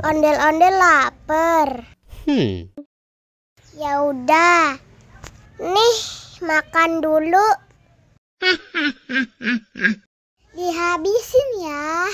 Ondel-ondel lapar. Ya udah. Nih, makan dulu. Dihabisin ya.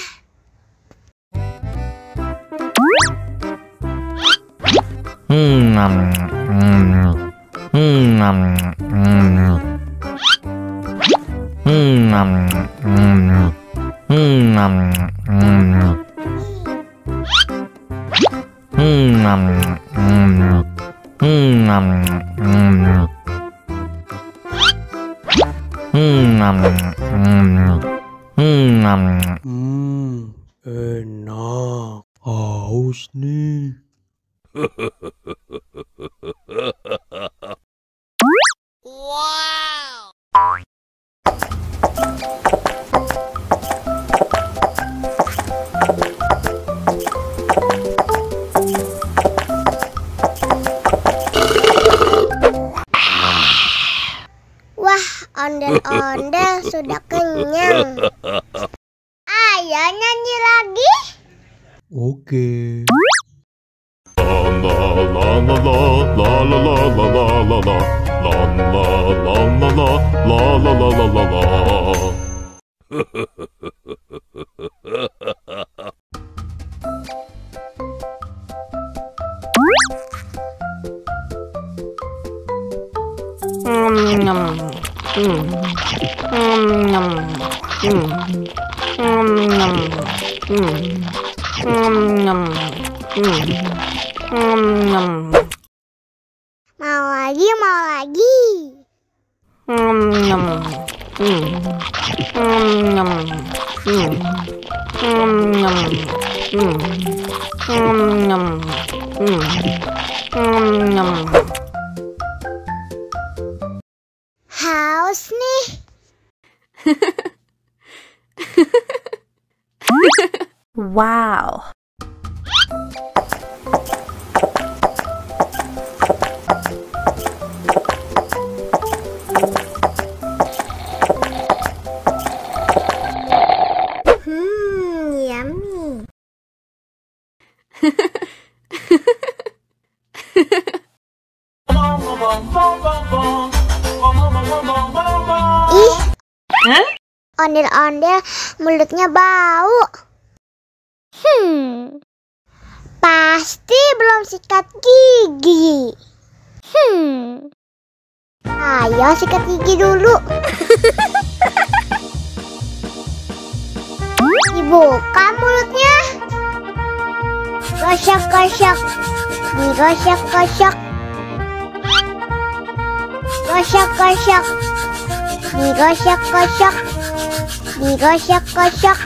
Enak. Haus nih. Wow. Wah, ondel-ondel sudah kenyang. Ayo nyanyi lagi. Oke. Mau lagi, mau lagi. Haus nih. Wow. Yummy. Ih, ondel-ondel mulutnya bau. Pasti belum sikat gigi. Ayo sikat gigi dulu. Dibuka mulutnya. Gosok-gosok. Digosok-gosok. Gosok-gosok. Digosok-gosok. Digosok-gosok.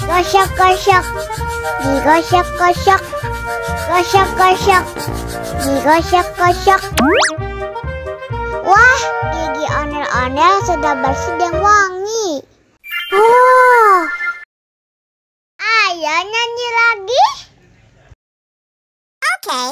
Gosok-gosok. Digosok-gosok. Gosok-gosok. Digosok-gosok. Wah, gigi ondel-ondel sudah bersih dan wangi. Oh. Ayo nyanyi lagi. Oke.